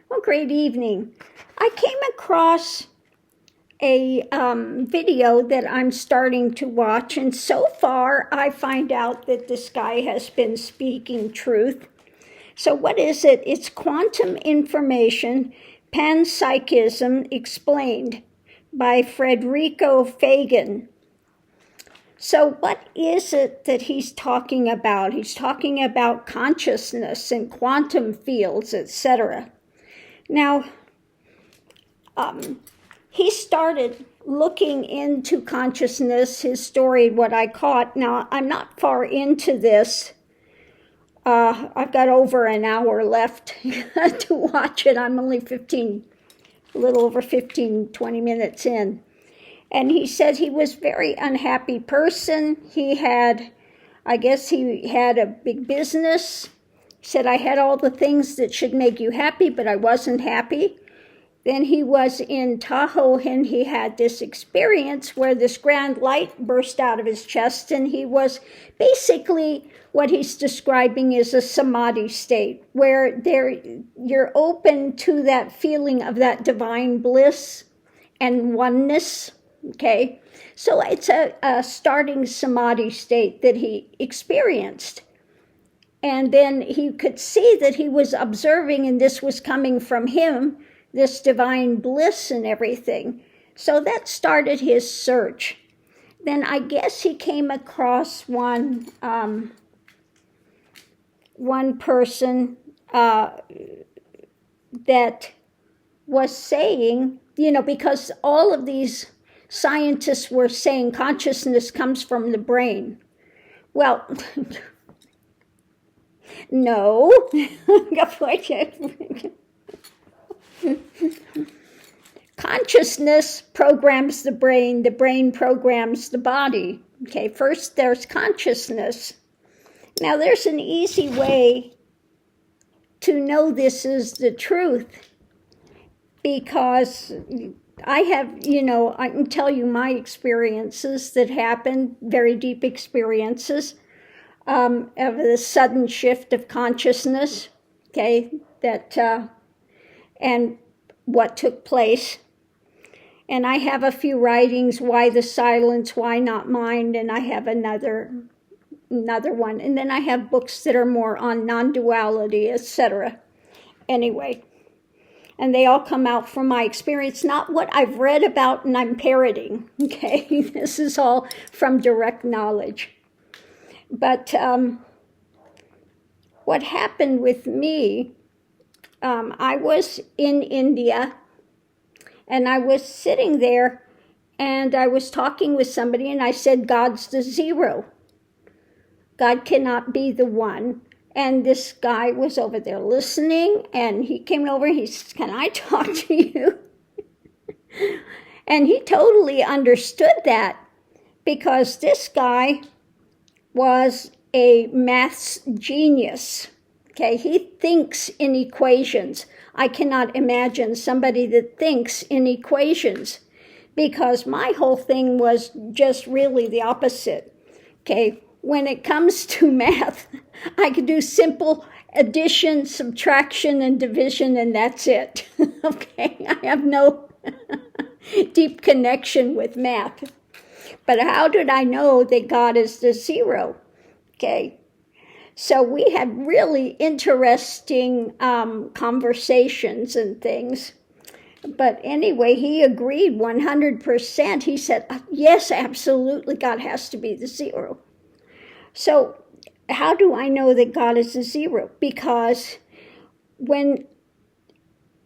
Well, great evening. I came across a video that I'm starting to watch, and so far I find out that this guy has been speaking truth. So what is it? It's quantum information, panpsychism explained by Frederico Fagan. So what is it that he's talking about? He's talking about consciousness and quantum fields, etc. Now, he started looking into consciousness, his story, what I caught. Now, I'm not far into this. I've got over an hour left to watch it. I'm only a little over 20 minutes in. And he said he was a very unhappy person. He had a big business. He said, I had all the things that should make you happy, but I wasn't happy. Then he was in Tahoe and he had this experience where this grand light burst out of his chest, and he was basically what he's describing is a samadhi state where you're open to that feeling of that divine bliss and oneness, okay? So it's a starting samadhi state that he experienced. And then he could see that he was observing, and this was coming from him, this divine bliss and everything. So that started his search. Then I guess he came across one person that was saying, because all of these scientists were saying consciousness comes from the brain. Well, no. Consciousness programs the brain programs the body. Okay, first there's consciousness. Now there's an easy way to know this is the truth, because I can tell you my experiences that happened, very deep experiences of the sudden shift of consciousness, okay, and what took place. And I have a few writings, Why the Silence, Why Not Mind, and I have another one. And then I have books that are more on non-duality, etc. Anyway, and they all come out from my experience, not what I've read about and I'm parroting, okay? This is all from direct knowledge. But what happened with me, I was in India, and I was sitting there, and I was talking with somebody, and I said, God's the zero. God cannot be the one. And this guy was over there listening, and he came over, and he said, can I talk to you? And he totally understood that, because this guy was a maths genius. Okay, he thinks in equations. I cannot imagine somebody that thinks in equations, because my whole thing was just really the opposite. Okay, when it comes to math, I could do simple addition, subtraction, and division, and that's it. Okay, I have no deep connection with math. But how did I know that God is the zero? Okay. So we had really interesting conversations and things. But anyway, he agreed 100%. He said, yes, absolutely, God has to be the zero. So how do I know that God is the zero? Because when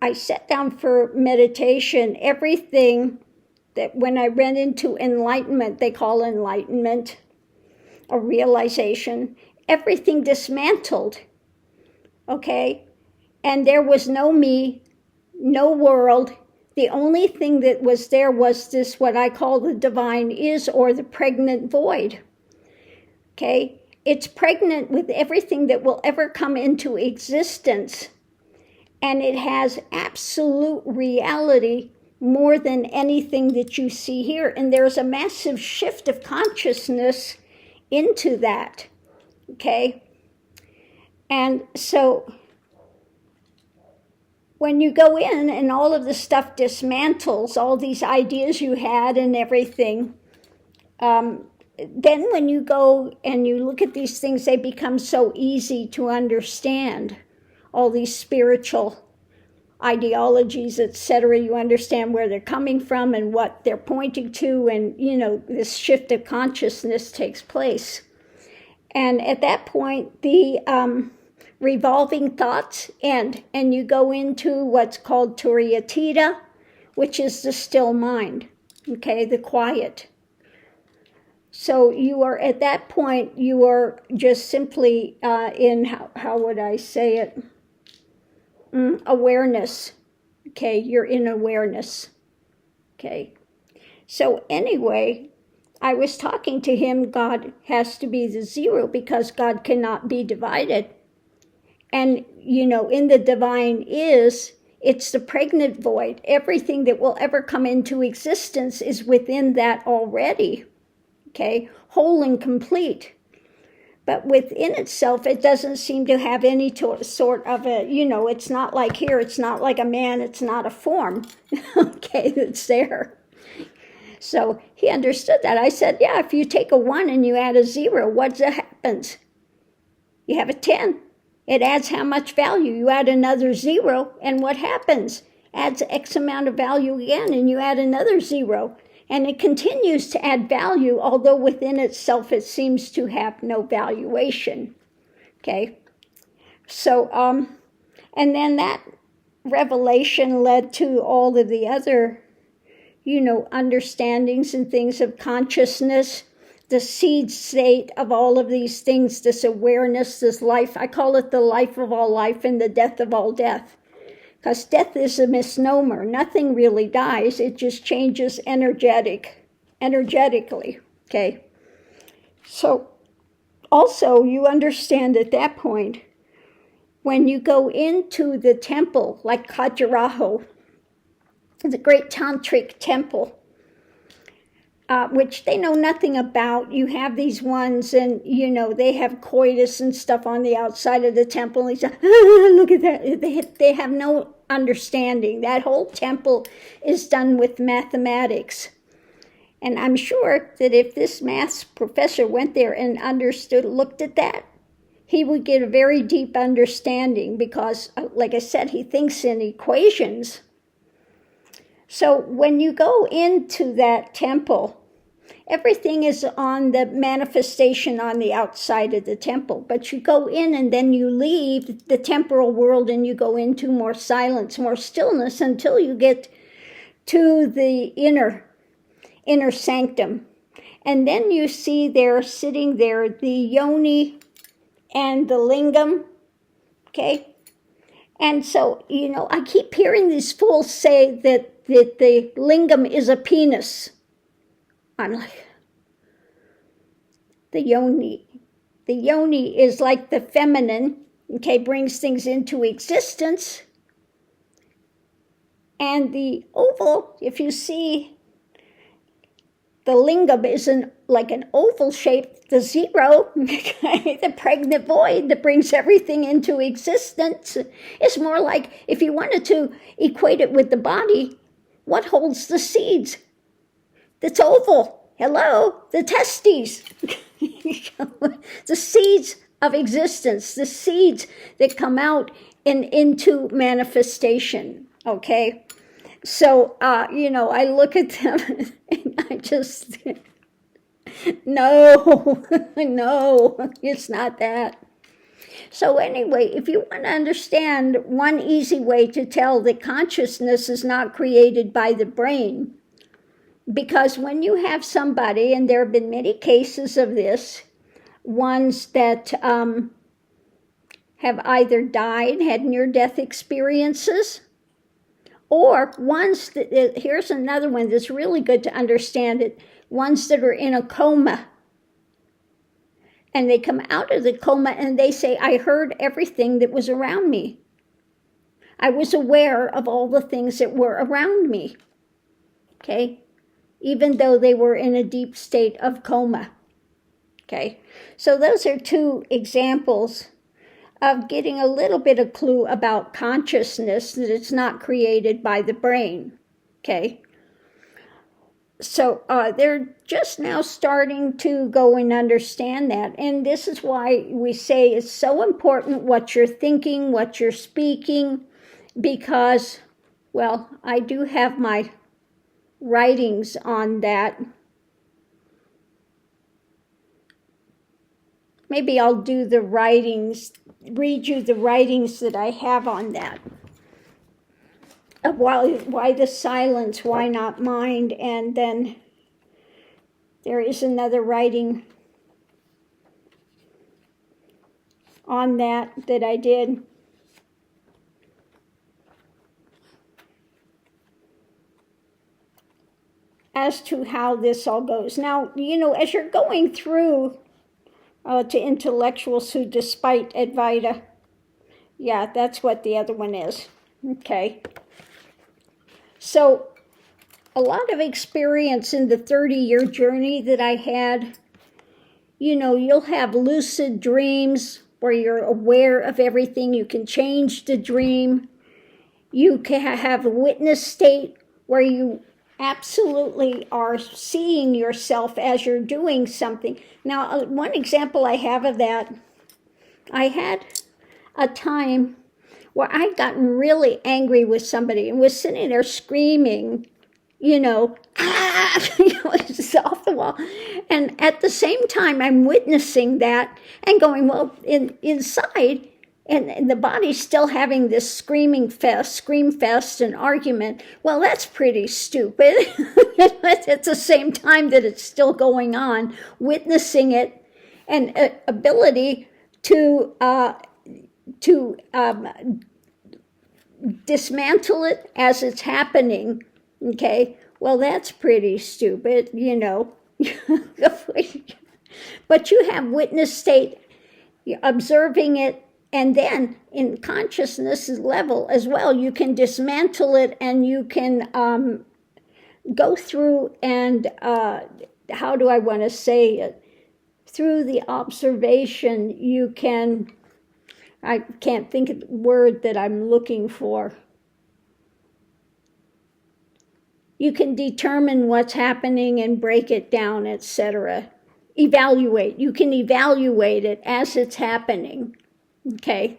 I sat down for meditation, everything that when I ran into enlightenment, they call enlightenment or realization, everything dismantled, okay? And there was no me, no world. The only thing that was there was this, what I call the divine is, or the pregnant void, okay? It's pregnant with everything that will ever come into existence. And it has absolute reality more than anything that you see here. And there's a massive shift of consciousness into that. Okay, and so when you go in and all of the stuff dismantles, all these ideas you had and everything, then when you go and you look at these things, they become so easy to understand. All these spiritual ideologies, etc. You understand where they're coming from and what they're pointing to, and this shift of consciousness takes place. And at that point, the revolving thoughts end, and you go into what's called Turiyatita, which is the still mind, okay, the quiet. So you are, at that point, you are just simply in, how would I say it? Awareness. Okay, you're in awareness. Okay. So anyway, I was talking to him, God has to be the zero because God cannot be divided. And, in the divine it's the pregnant void. Everything that will ever come into existence is within that already. Okay, whole and complete. But within itself, it doesn't seem to have any sort of a, it's not like here, it's not like a man, it's not a form, okay, that's there. So he understood that. I said, yeah, if you take a 1 and you add a 0, what happens? You have a 10. It adds how much value? You add another 0, and what happens? Adds X amount of value again, and you add another 0. And it continues to add value, although within itself it seems to have no valuation. Okay? So, and then that revelation led to all of the other, understandings and things of consciousness, the seed state of all of these things, this awareness, this life. I call it the life of all life and the death of all death. Because death is a misnomer. Nothing really dies. It just changes energetically. Okay? So, also, you understand at that point, when you go into the temple, like Khajuraho, the great tantric temple, which they know nothing about. You have these ones, and, they have coitus and stuff on the outside of the temple. And look at that. They have no understanding. That whole temple is done with mathematics. And I'm sure that if this maths professor went there and looked at that, he would get a very deep understanding because, like I said, he thinks in equations. So when you go into that temple, everything is on the manifestation on the outside of the temple. But you go in and then you leave the temporal world and you go into more silence, more stillness until you get to the inner sanctum. And then you see there, sitting there, the yoni and the lingam, okay? And so, I keep hearing these fools say that the lingam is a penis. I'm like, the yoni is like the feminine, okay, brings things into existence. And the oval, if you see, the lingam is like an oval shape, the 0, the pregnant void that brings everything into existence. It's more like, if you wanted to equate it with the body, what holds the seeds? It's oval. Hello, the testes. The seeds of existence, the seeds that come out into manifestation, okay? So, I look at them and I just, no, it's not that. So anyway, if you want to understand one easy way to tell that consciousness is not created by the brain, because when you have somebody, and there have been many cases of this, ones that have either died, had near-death experiences, or ones that, here's another one that's really good to understand it, ones that are in a coma. And they come out of the coma and they say, I heard everything that was around me. I was aware of all the things that were around me. Okay? Even though they were in a deep state of coma. Okay? So those are two examples of getting a little bit of clue about consciousness, that it's not created by the brain, okay? So they're just now starting to go and understand that. And this is why we say it's so important what you're thinking, what you're speaking, because, well, I do have my writings on that. Maybe I'll do the writings, read you the writings that I have on that. Why the silence, why not mind? And then there is another writing on that I did. As to how this all goes. Now, as you're going through to intellectuals who despite Advaita, yeah, that's what the other one is. Okay. So, a lot of experience in the 30-year journey that I had. You'll have lucid dreams where you're aware of everything. You can change the dream. You can have a witness state where you absolutely are seeing yourself as you're doing something. Now, one example I have of that, I had a time where I'd gotten really angry with somebody and was sitting there screaming, it's off the wall. And at the same time, I'm witnessing that and going, well, inside, and the body's still having this scream fest and argument. Well, that's pretty stupid. At the same time that it's still going on, witnessing it, and ability to dismantle it as it's happening. Okay, well, that's pretty stupid, But you have witness state, observing it, and then in consciousness level as well, you can dismantle it, and you can go through and, how do I want to say it? Through the observation, you can, I can't think of the word that I'm looking for. You can determine what's happening and break it down, etc. Evaluate. You can evaluate it as it's happening. Okay?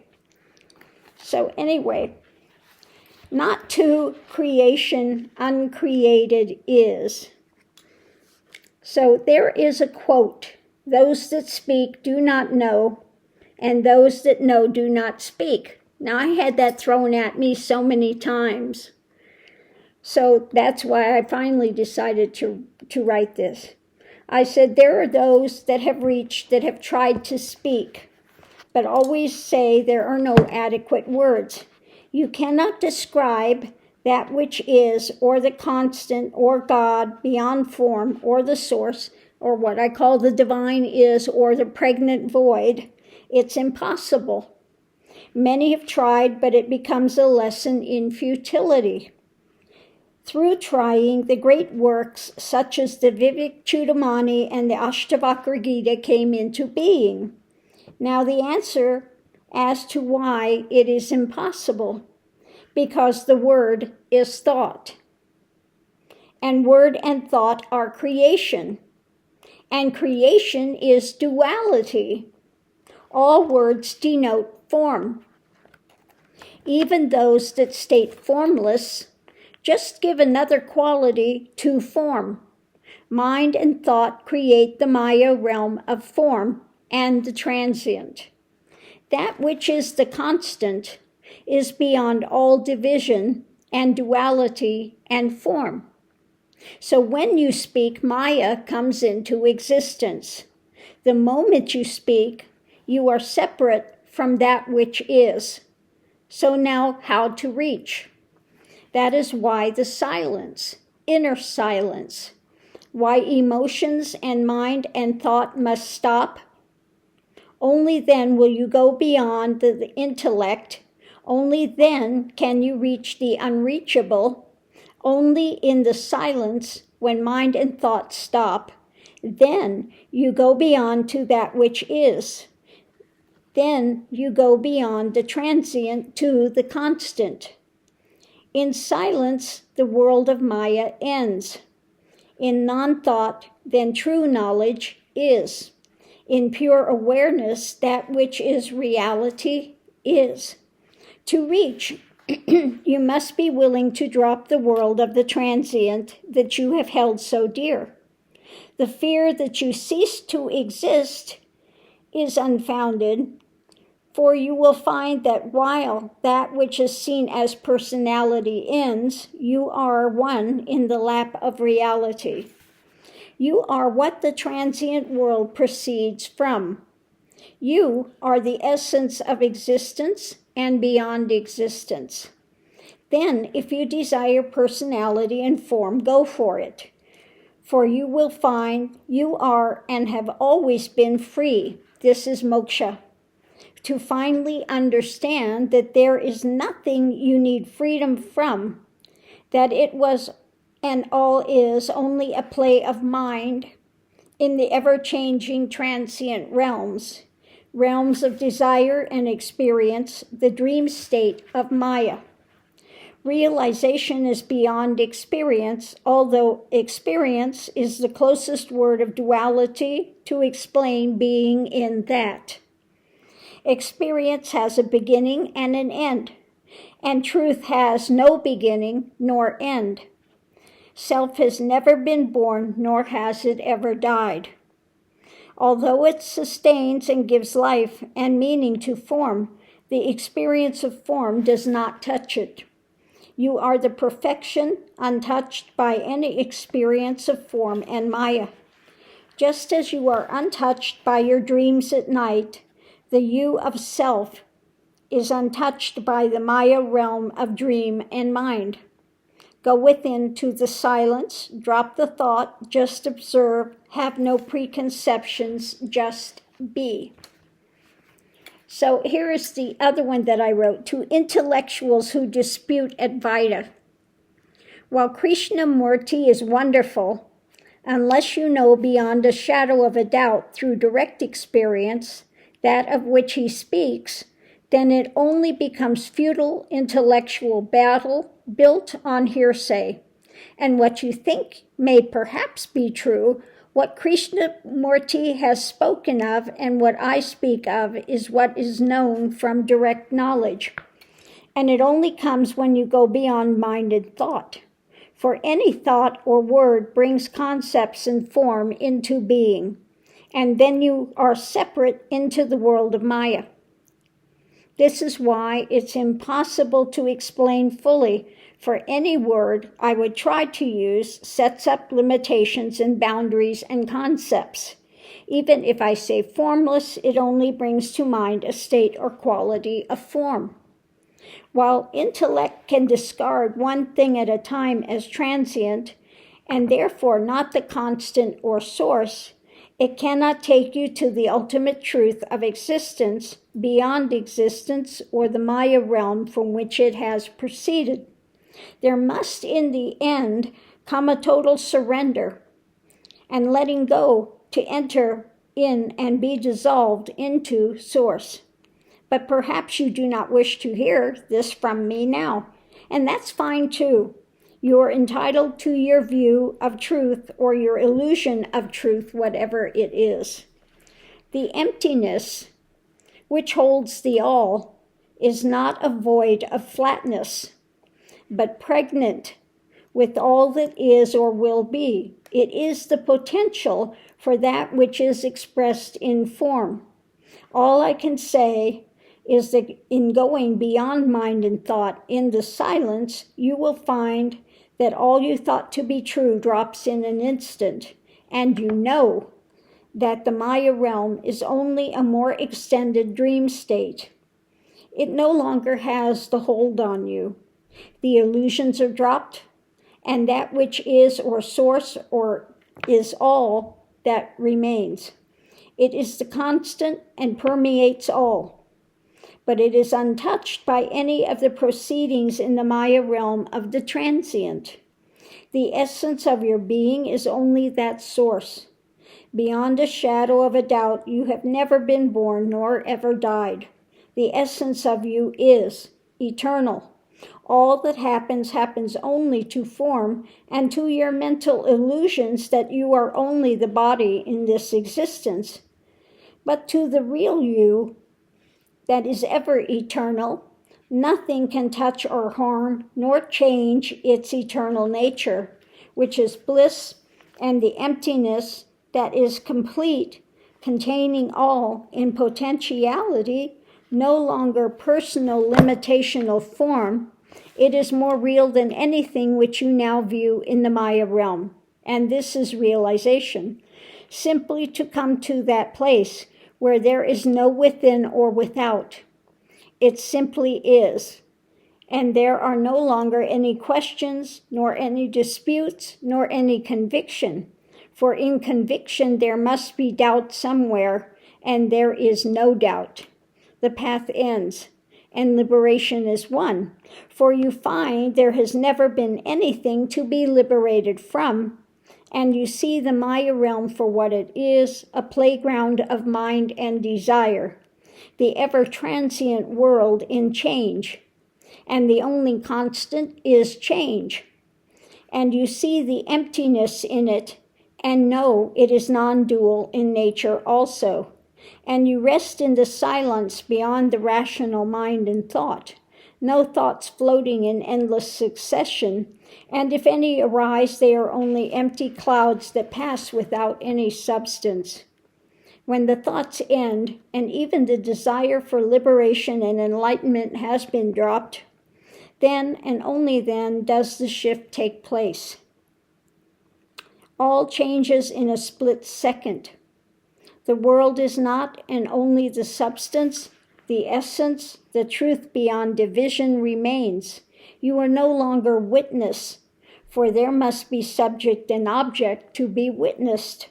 So anyway, not to creation, uncreated is. So there is a quote, those that speak do not know, and those that know do not speak. Now, I had that thrown at me so many times. So that's why I finally decided to write this. I said, there are those that have reached, that have tried to speak, but always say there are no adequate words. You cannot describe that which is, or the constant, or God, beyond form, or the source, or what I call the divine is, or the pregnant void. It's impossible. Many have tried, but it becomes a lesson in futility. Through trying, the great works, such as the Vivek Chudamani and the Ashtavakra Gita, came into being. Now the answer as to why it is impossible, because the word is thought. And word and thought are creation. And creation is duality. All words denote form. Even those that state formless just give another quality to form. Mind and thought create the Maya realm of form and the transient. That which is the constant is beyond all division and duality and form. So when you speak, Maya comes into existence. The moment you speak, you are separate from that which is. So now, how to reach? That is why the silence, inner silence, why emotions and mind and thought must stop. Only then will you go beyond the intellect. Only then can you reach the unreachable. Only in the silence, when mind and thought stop, then you go beyond to that which is. Then you go beyond the transient to the constant. In silence, the world of Maya ends. In non-thought, then true knowledge is. In pure awareness, that which is reality is. To reach, you must be willing to drop the world of the transient that you have held so dear. The fear that you cease to exist is unfounded, for you will find that while that which is seen as personality ends, you are one in the lap of reality. You are what the transient world proceeds from. You are the essence of existence and beyond existence. Then, if you desire personality and form, go for it. For you will find you are and have always been free. This is moksha. To finally understand that there is nothing you need freedom from, that it was and all is only a play of mind in the ever-changing transient realms of desire and experience, the dream state of Maya. Realization is beyond experience, although experience is the closest word of duality to explain being in that. Experience has a beginning and an end, and truth has no beginning nor end. Self has never been born, nor has it ever died. Although it sustains and gives life and meaning to form, the experience of form does not touch it. You are the perfection, untouched by any experience of form and Maya. Just as you are untouched by your dreams at night, the you of self is untouched by the Maya realm of dream and mind. Go within to the silence, drop the thought, just observe, have no preconceptions, just be. So here is the other one that I wrote, to intellectuals who dispute Advaita. While Krishnamurti is wonderful, unless you know beyond a shadow of a doubt through direct experience that of which he speaks, then it only becomes futile intellectual battle built on hearsay. And what you think may perhaps be true, what Krishnamurti has spoken of and what I speak of is what is known from direct knowledge. And it only comes when you go beyond mind and thought. For any thought or word brings concepts and form into being, and then you are separate into the world of Maya. This is why it's impossible to explain fully, for any word I would try to use sets up limitations and boundaries and concepts. Even if I say formless, it only brings to mind a state or quality of form. While intellect can discard one thing at a time as transient, and therefore not the constant or source, it cannot take you to the ultimate truth of existence, beyond existence, or the Maya realm from which it has proceeded. There must, in the end, come a total surrender and letting go to enter in and be dissolved into Source. But perhaps you do not wish to hear this from me now, and that's fine too. You're entitled to your view of truth or your illusion of truth, whatever it is. The emptiness, which holds the all, is not a void of flatness, but pregnant with all that is or will be. It is the potential for that which is expressed in form. All I can say is that in going beyond mind and thought, in the silence, you will find that all you thought to be true drops in an instant, and you know that the Maya realm is only a more extended dream state. It no longer has the hold on you. The illusions are dropped, and that which is or source or is all that remains. It is the constant and permeates all, but it is untouched by any of the proceedings in the Maya realm of the transient. The essence of your being is only that source. Beyond a shadow of a doubt, you have never been born nor ever died. The essence of you is eternal. All that happens only to form and to your mental illusions that you are only the body in this existence. But to the real you that is ever eternal, nothing can touch or harm nor change its eternal nature, which is bliss and the emptiness that is complete, containing all in potentiality, no longer personal limitational form. It is more real than anything which you now view in the Maya realm. And this is realization. Simply to come to that place where there is no within or without. It simply is. And there are no longer any questions, nor any disputes, nor any conviction. For in conviction there must be doubt somewhere, and there is no doubt. The path ends, and liberation is won. For you find there has never been anything to be liberated from, and you see the Maya realm for what it is, a playground of mind and desire, the ever-transient world in change, and the only constant is change. And you see the emptiness in it, and know it is non-dual in nature also. And you rest in the silence beyond the rational mind and thought, no thoughts floating in endless succession, and if any arise, they are only empty clouds that pass without any substance. When the thoughts end, and even the desire for liberation and enlightenment has been dropped, then and only then does the shift take place. All changes in a split second. The world is not and only the substance, the essence, the truth beyond division remains. You are no longer witness, for there must be subject and object to be witnessed.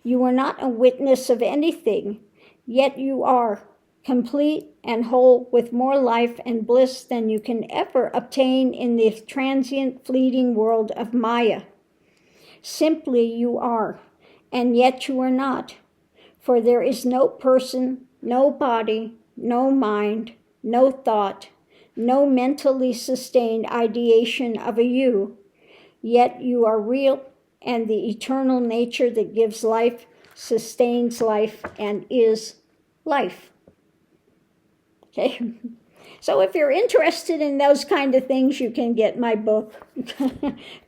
You are not a witness of anything, yet you are complete and whole with more life and bliss than you can ever obtain in the transient, fleeting world of Maya. Simply you are, and yet you are not, for there is no person, no body, no mind, no thought, no mentally sustained ideation of a you, yet you are real, and the eternal nature that gives life, sustains life, and is life. Okay? So if you're interested in those kind of things, you can get my book,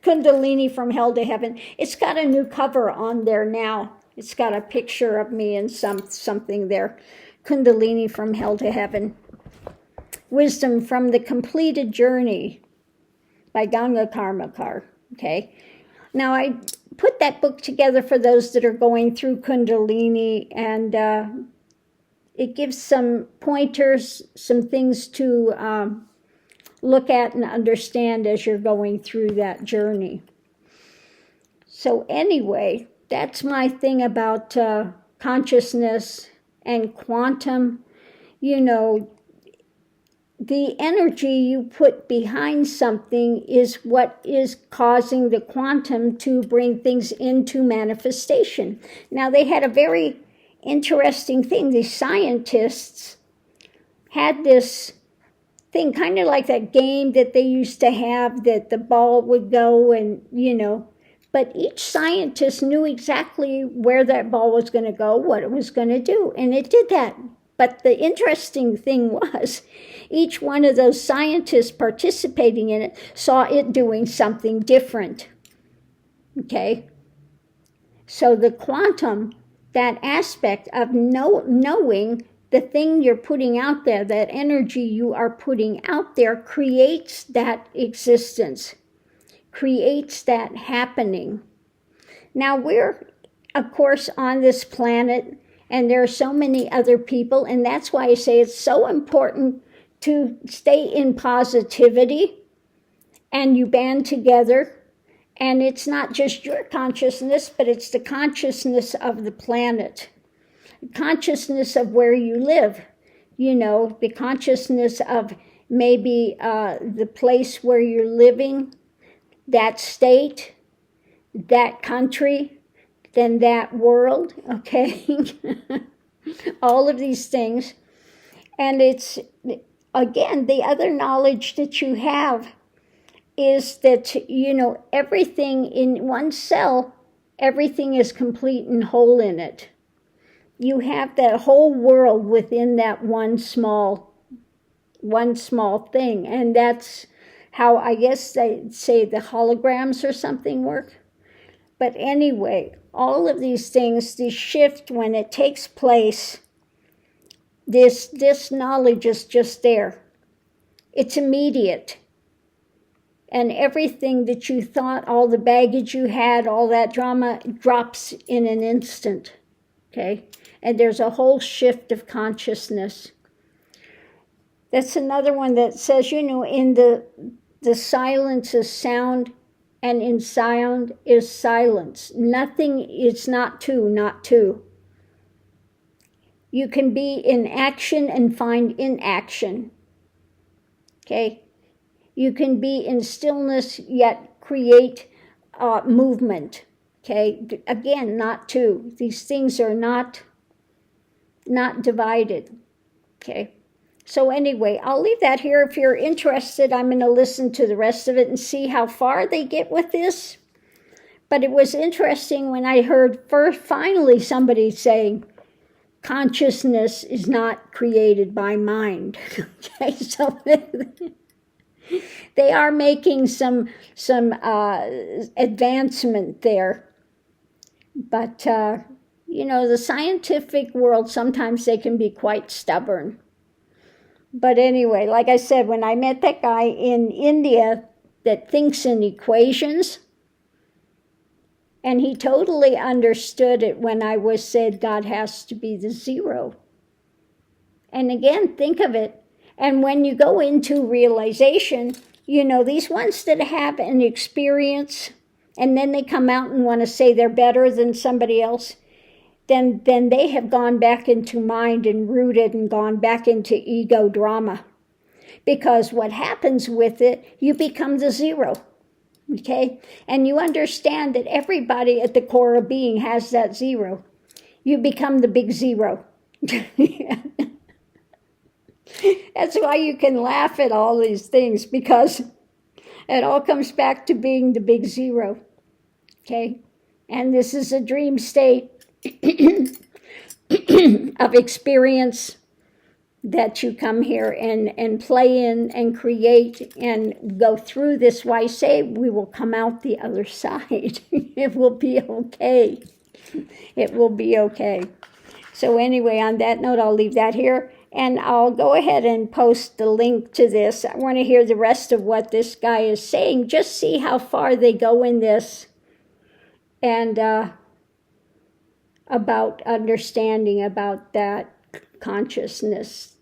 Kundalini from Hell to Heaven. It's got a new cover on there now. It's got a picture of me and something there. Kundalini from Hell to Heaven. Wisdom from the Completed Journey by Ganga Karmakar. Okay? Now, I put that book together for those that are going through Kundalini, and it gives some pointers, some things to look at and understand as you're going through that journey. So anyway, that's my thing about consciousness and quantum. You know, the energy you put behind something is what is causing the quantum to bring things into manifestation. Now, they had a very interesting thing. The scientists had this thing, kind of like that game that they used to have, that the ball would go and, but each scientist knew exactly where that ball was going to go, what it was going to do, and it did that. But the interesting thing was, each one of those scientists participating in it saw it doing something different. Okay? So the quantum, that aspect of knowing the thing you're putting out there, that energy you are putting out there, creates that existence, creates that happening. Now we're, of course, on this planet, and there are so many other people, and that's why I say it's so important to stay in positivity, and you band together. And it's not just your consciousness, but it's the consciousness of the planet, the consciousness of where you live, the consciousness of maybe the place where you're living, that state, that country, than that world, okay? All of these things. And it's, again, the other knowledge that you have is that, everything in one cell, everything is complete and whole in it. You have that whole world within that one small thing. And that's how, I guess they say, the holograms or something work. But anyway, all of these things, this shift, when it takes place, this knowledge is just there. It's immediate. And everything that you thought, all the baggage you had, all that drama, drops in an instant, okay? And there's a whole shift of consciousness. That's another one that says, in the silence is sound, and in sound is silence. Nothing is not two. You can be in action and find inaction, okay? You can be in stillness, yet create movement, okay? Again, not two. These things are not divided, okay? So anyway, I'll leave that here. If you're interested, I'm going to listen to the rest of it and see how far they get with this. But it was interesting when I heard finally somebody saying, consciousness is not created by mind. Okay, so they are making some advancement there. But, the scientific world, sometimes they can be quite stubborn. But anyway, like I said, when I met that guy in India that thinks in equations, and he totally understood it when I said God has to be the zero. And again, think of it. And when you go into realization, these ones that have an experience, and then they come out and want to say they're better than somebody else, then they have gone back into mind and rooted and gone back into ego drama. Because what happens with it, you become the zero. Okay? And you understand that everybody at the core of being has that zero. You become the big zero. That's why you can laugh at all these things, because it all comes back to being the big zero. Okay? And this is a dream state of experience that you come here and play in and create and go through this. Why I say we will come out the other side. It will be okay. It will be okay. So anyway, on that note, I'll leave that here. And I'll go ahead and post the link to this. I want to hear the rest of what this guy is saying. Just see how far they go in this. And about understanding about that consciousness,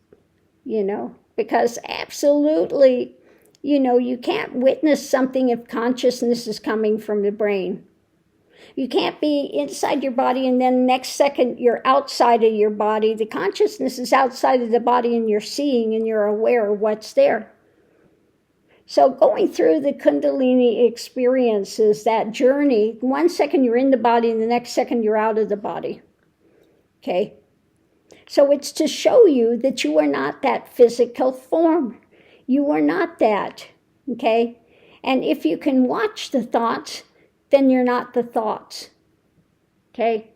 because absolutely, you can't witness something if consciousness is coming from the brain. You can't be inside your body and then next second you're outside of your body. The consciousness is outside of the body and you're seeing and you're aware of what's there. So going through the Kundalini experiences, that journey, 1 second you're in the body and the next second you're out of the body. Okay? So it's to show you that you are not that physical form. You are not that. Okay? And if you can watch the thoughts, then you're not the thoughts. Okay?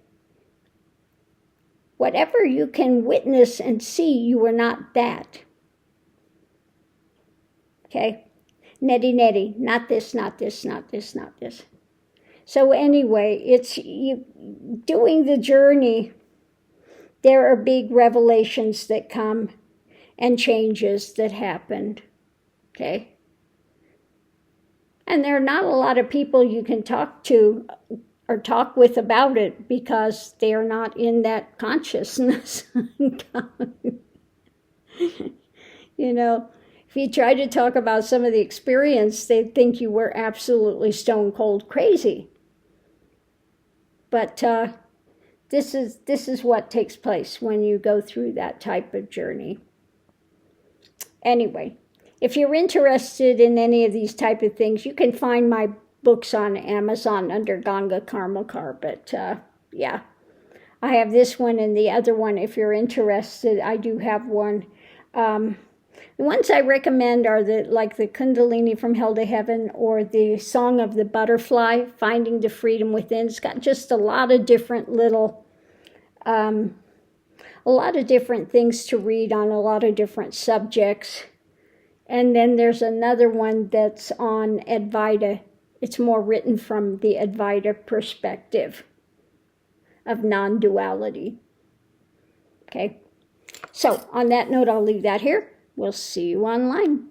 Whatever you can witness and see, you are not that. Okay? Netty, not this, not this, not this, not this. So anyway, it's you doing the journey. There are big revelations that come and changes that happened. Okay? And there are not a lot of people you can talk to or talk with about it because they are not in that consciousness. If you try to talk about some of the experience, they'd think you were absolutely stone cold crazy. But this is what takes place when you go through that type of journey. Anyway, if you're interested in any of these type of things, you can find my books on Amazon under Ganga Karmakar. But yeah. I have this one and the other one. If you're interested, I do have one. The ones I recommend are like the Kundalini from Hell to Heaven, or the Song of the Butterfly, Finding the Freedom Within. It's got just a lot of different little, a lot of different things to read on a lot of different subjects. And then there's another one that's on Advaita. It's more written from the Advaita perspective of non-duality. Okay, so on that note, I'll leave that here. We'll see you online.